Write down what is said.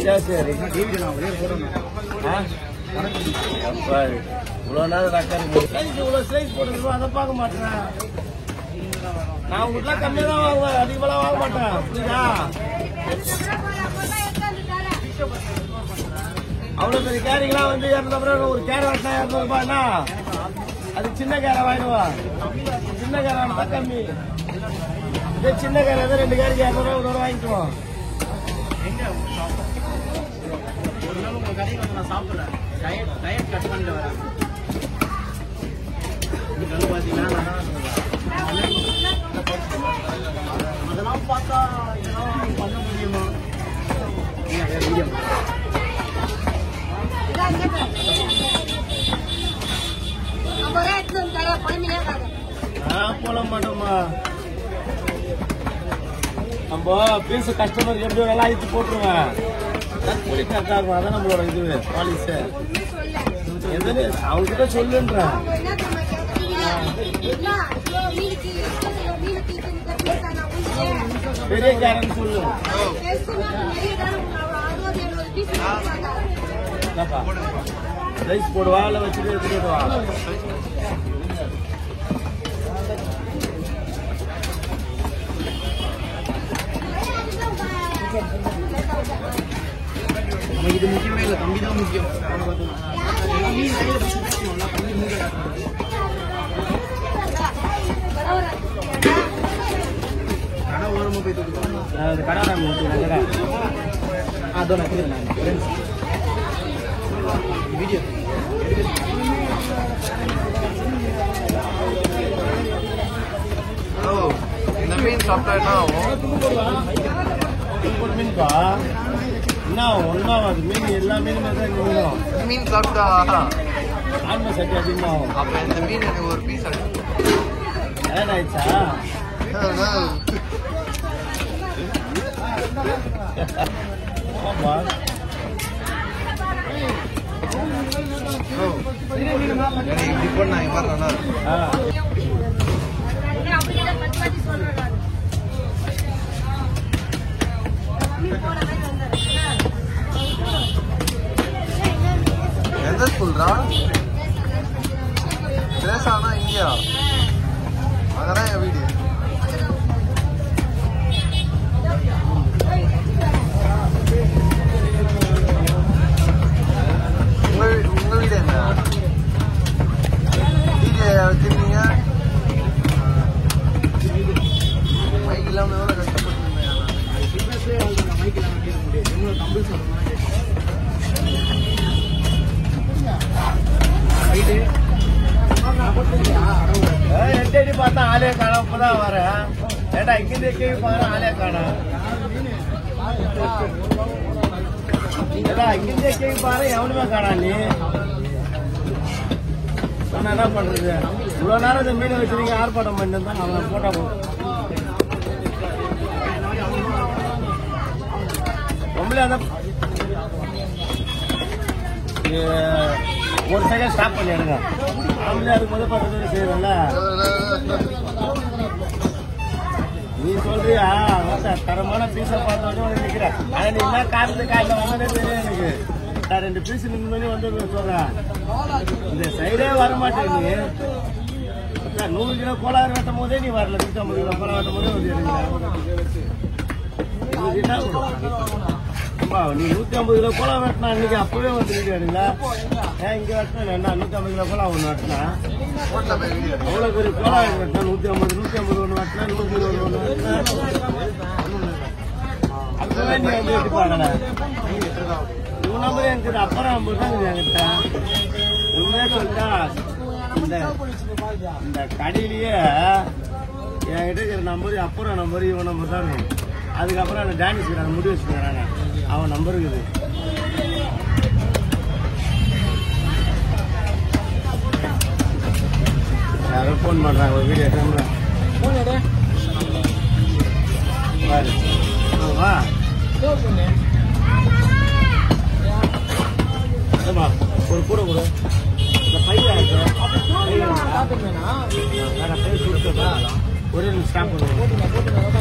சரி இவ்வளோ நேரம் சைஸ் இவ்வளோ சைஸ் போட்டுருக்கோம் அதை பார்க்க மாட்டேன். நான் உங்ககிட்ட கம்மியாக தான் வாங்குவேன், அதிகமாக வாங்க மாட்டேன். புரியுதா? அவ்வளோ பெரிய கேரிங்கெல்லாம் வந்து 200 ஒரு கேரை வாட்டினா 200 ரூபாய்னா அது சின்ன கேரை வாங்கிடுவா. சின்ன கேரை வாங்கினா கம்மி. இதே சின்ன கேரை தான் 2 கேரிக்கு 200 ரூபா வாங்கிக்குவோம். நான் சாப்பிடல, டயட் கட் பண்ணிட்டு வரேன். பார்த்தீங்கன்னா அதெல்லாம் பார்த்தா இதெல்லாம் பண்ண முடியுமா? போட மாட்டோமா நம்ம பீஸ் கஸ்டமர் எப்படி வேலை ஆயிடுச்சு போட்டுருவேன். கரெக்டா இருக்கும். அதான் நம்மளோட இது பாலிசி. எதுன்னு அவங்ககிட்ட சொல்லுன்றேன். பெரிய கேரன் சொல்லு. ரைஸ் போடுவா இல்ல வச்சுட்டு எடுத்துடுவா? இது முக்கியமே இல்லை, தம்பி தான் முக்கியம். கடை ஓரமாக போய் கடை அதோ நான் வீடியோ இந்த மீன் சாப்பிட்டா என்ன ஆகும்? மீன்பா என்ன ஒன்றாவது மீன் எல்லா மீனுமே தான் மீனும். மீன் சாப்பிட்டா ஆன்மை சட்டி அதிகமாகும். அப்ப இந்த மீன் எனக்கு ஒரு பீஸ் ஆயிடுச்சா? ஆமா இப்படி பண்ணா நல்லா எந்த ஸ்கூல்ரா? பேசானா இங்கயா? அங்கதான் என் வீடு. உங்க வீடு என்ன வச்சிருக்கீங்க? மைக் இல்லாம எவ்வளவு கஷ்டப்பட்டுருந்தேன். பார்த்தா ஆளே காணா. இப்பதான் வரேன். ஏட்டா இங்கிருந்து கேள்வி பாரு, ஆளே காணா. இங்கிருந்தே கேள்வி பாரு, எவனுமே காணா. நீ நான் என்ன பண்றது? இவ்வளவு நேரம் இந்த மீனை வச்சிருக்கீங்க, ஆர்ப்பாட்டம் பண்ணிட்டு தான் அவன் போட்டா போதும். ரொம்பலே அந்த ஒரு செகண்ட் ஸ்டாப் பண்ணி எடுங்க. நம்மளே அதுக்கு முதல் 10 பேர் செய்யறோம்ல. நீ சொல்றியா தரமான பீஸை பார்த்தோன்னே நிக்கிறேன். ஆனா நீ என்ன காரணத்துக்கு காலையில் வந்ததே தெரியும் எனக்கு. 2 பீஸ் நின்று வந்து சொல்றேன். இந்த சைடே வரமாட்டேன். நீ 100 கிலோ கோளாறு வெட்டும் போதே நீ வரல. 150 கிலோ கோலா வெட்டும் போதே வந்து நீ 150 கிலோ கோலா வெட்டினா அன்னைக்கு அப்பவே வந்துருக்கீங்களா? ஏன் இங்க வெட்டினா என்ன 150 கிலோ கோலா ஒன்று வெட்டினா அவ்வளோ பெரிய கோலா வெட்டினா 150 ஒன்று வெட்டினா 120 ஒன்று வெட்டினா அப்பவே நீ வந்து வெட்டி பாக்கல. இவன் நம்பர் எனக்கு அப்புறம் 50 தான் என்கிட்ட. உண்மையா சொல்லிட்டா இந்த கடையிலேயே என்கிட்ட இருக்கிற நம்பர் அப்புறம் நம்பர் இவன் நம்பர் தான் இருக்கும். அதுக்கப்புறம் அந்த டானிஸ் முடிவு வச்சுக்கிறாங்க. அவன் நம்பர் இருக்குது. யாரோ போன் பண்றாங்க. ஒரு வீடியோ எடுக்கிறேன். வா ஒரு கூட கூட இந்த பையன் ஒரே ஸ்டாம்ப் பண்ணுவோம்.